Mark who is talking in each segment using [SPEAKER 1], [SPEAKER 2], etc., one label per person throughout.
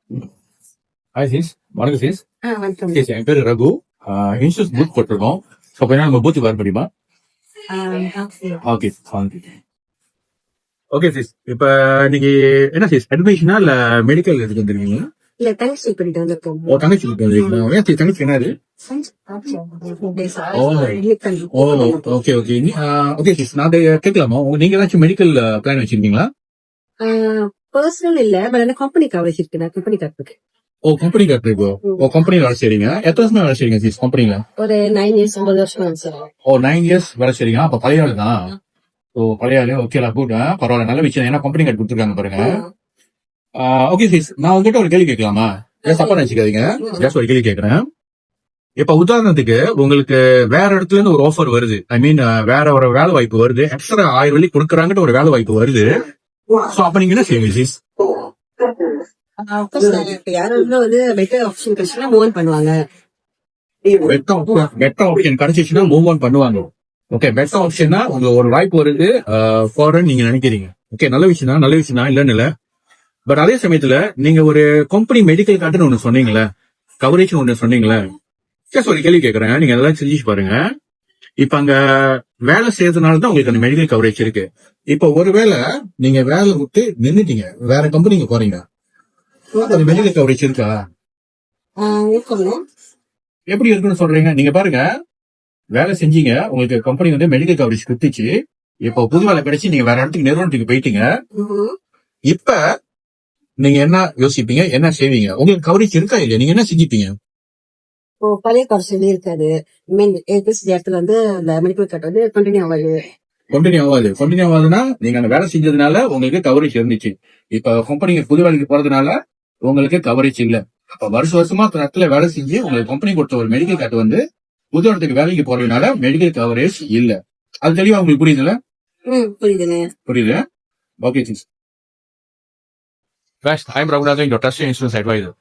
[SPEAKER 1] Hi sis, வணக்கம் sis.
[SPEAKER 2] வணக்கம்.
[SPEAKER 1] Sis என் பேரு ரகு. இன்சூரன்ஸ் பூத் போட்டிருக்கோம். ஸோ கொஞ்ச நாள் நம்ம பூத்துக்கு வர முடியுமா? Okay okay sis. இப்ப நீங்க என்ன சிஸ் அட்மிஷனா இல்ல மெடிக்கல் எடுத்து வந்துருக்கீங்க?
[SPEAKER 2] இல்ல தங்கச்சி பண்ணிட்டு வந்திருக்கோம்.
[SPEAKER 1] ஓ தங்கச்சி எடுத்து வந்துருக்கீங்களா? ஏன் சிஸ் தங்கச்சி என்னது? Okay okay sis. நான் கேட்கலாமா? நீங்க ஏதாச்சும் மெடிக்கல் பிளான் வச்சிருக்கீங்களா?
[SPEAKER 2] பர்சனல் இல்ல, பட் ஆனா கம்பெனி கவரேஜ் இருக்கு. நான் கம்பெனி கார்டு
[SPEAKER 1] ஓ கம்பெனி கார்டு இருக்கு. ஓ கம்பெனில வேலை செய்றீங்க. எத்தனை வருஷமா வேலை செய்றீங்க சிஸ் கம்பெனில?
[SPEAKER 2] ஒரு 9 இயர்ஸ் 9 வருஷம் சார்.
[SPEAKER 1] ஓ 9 இயர்ஸ் வேலை செய்றீங்க. அப்ப பழைய ஆளு தான். ஓ பழைய ஆளு. ஓகேலா குட். பரவாயில்ல, நல்ல விஷயம். ஏன்னா கம்பெனி கார்டு கொடுத்துருக்காங்க பாருங்க. ஓகே சிஸ், நான் உங்ககிட்ட ஒரு கேள்வி கேட்கலாமா? தப்பா நினைச்சுக்காதீங்க. ஜஸ்ட் ஒரு கேள்வி கேட்கறேன். இப்ப உதாரணத்துக்கு உங்களுக்கு வேற இடத்துல இருந்து ஒரு ஆஃபர் வருது. ஐ மீன் வேற ஒரு வேலை வாய்ப்பு வருது. எக்ஸ்ட்ரா 1000 வெள்ளி கொடுக்குறாங்கன்னு ஒரு வேலை வாய்ப்பு வருது. சோ அப்ப நீங்க என்ன செய்வீங்க சிஸ்?
[SPEAKER 2] யாரும் வந்து பெட்டர் ஆப்ஷன் கிடைச்சுன்னா மூவ் ஆன் பண்ணுவாங்க.
[SPEAKER 1] பெட்டர் ஆப்ஷன் கிடைச்சிச்சுன்னா மூவ் ஆன் பண்ணுவாங்க. ஓகே, பெட்டர் ஆப்ஷன்னா உங்க ஒரு வாய்ப்பு வருது ஃபாரன் நீங்க நினைக்கிறீங்க. ஓகே, நல்ல விஷயம் தான் இல்லன்னு இல்ல. பட் அதே சமயத்துல நீங்க ஒரு கம்பெனி மெடிக்கல் கார்டுன்னு ஒண்ணு சொன்னீங்களே, கவரேஜ் ஒண்ணு சொன்னீங்களே, ஜஸ்ட் ஒரு கேள்வி கேட்கறேன். நீங்க அதெல்லாம் செஞ்சு பாருங்க. இப்ப அங்க வேலை செய்யறதுனால தான் உங்களுக்கு அந்த மெடிக்கல் கவரேஜ் இருக்கு. இப்ப ஒருவேளை நீங்க வேலை விட்டு நின்னுட்டீங்க, வேற கம்பெனிக்கு போறீங்க, அந்த மெடிக்கல் கவரேஜ் இருக்கா? எப்படி இருக்குன்னு சொல்றீங்க? நீங்க பாருங்க, வேலை செஞ்சீங்க, உங்களுக்கு கம்பெனி வந்து மெடிக்கல் கவரேஜ் கொடுத்துச்சு. இப்போ புது வேலை கிடைச்சி நீங்க வேற இடத்துக்கு நிறுவனத்துக்கு போயிட்டீங்க. இப்ப நீங்க என்ன யோசிப்பீங்க, என்ன செய்வீங்க? உங்களுக்கு கவரேஜ் இருக்கா இல்லையா? நீங்க என்ன செஞ்சுப்பீங்க?
[SPEAKER 2] பழைய கவரேஜ் இருக்காது. இடத்துல வந்து அந்த மெடிக்கல் கார்டு வந்து கண்டினியூ
[SPEAKER 1] ஆகாதுன்னா நீங்க அந்த வேலை செஞ்சதுனால உங்களுக்கு கவரேஜ் இருந்துச்சு. இப்ப கம்பெனிக்கு புது வேலைக்கு போறதுனால உங்களுக்கு கவரேஜ் இல்ல. அப்ப வருஷமா இடத்துல வேலை செஞ்சு உங்களுக்கு கம்பெனி கொடுத்த ஒரு மெடிக்கல் கார்டு வந்து புது இடத்துக்கு வேலைக்கு போறதுனால மெடிக்கல் கவரேஜ் இல்ல. அது தெளிவா உங்களுக்கு புரியுதுல்ல? புரியுது. Okay sis. I'm Raghunathan, your trust insurance advisor.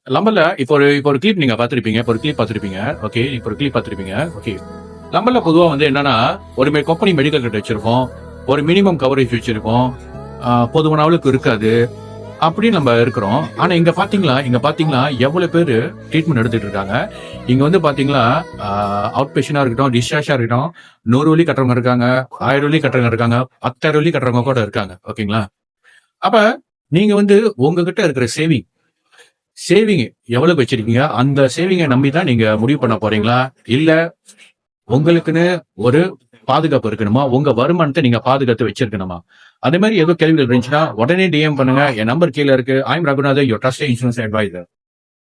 [SPEAKER 1] லம்பர்ல இப்போ ஒரு கிளிப் நீங்க பாத்திருப்பீங்க. ஓகே, இப்போ ஒரு கிளிப் பாத்திருப்பீங்க. ஓகே, லம்பர்ல பொதுவா வந்து என்னன்னா ஒரு கம்பெனி மெடிக்கல் கார்டு வச்சிருக்கோம், ஒரு மினிமம் கவரேஜ் வச்சிருக்கோம், பொதுவான அளவுக்கு இருக்காது, அப்படின்னு நம்ம இருக்கிறோம். ஆனா இங்க பாத்தீங்களா எவ்வளவு பேரு ட்ரீட்மெண்ட் எடுத்துட்டு இருக்காங்க. இங்க வந்து பாத்தீங்களா அவுட் பேஷண்டா இருக்கட்டும், டிஸ்சார்ஜா இருக்கட்டும், 100 வெள்ளி கட்டுறவங்க இருக்காங்க, 1000 வெள்ளி கட்டுறவங்க இருக்காங்க, 10,000 வெள்ளி கட்டுறவங்க கூட இருக்காங்க. ஓகேங்களா? அப்ப நீங்க வந்து உங்ககிட்ட இருக்கிற சேவிங் எவ்வளவு வச்சிருக்கீங்க? அந்த சேவிங்கை நம்பி தான் நீங்க முடிவு பண்ண போறீங்களா? இல்ல உங்களுக்குன்னு ஒரு பாதுகாப்பு இருக்கணுமா? உங்க வருமானத்தை நீங்க பாதுகாத்து வச்சிருக்கணுமா? அதே மாதிரி ஏதோ கேள்விகள் இருந்துச்சுன்னா உடனே டிஎம் பண்ணுங்க. என் நம்பர் கீழே இருக்கு. I'm Raghunathan, your trust insurance advisor.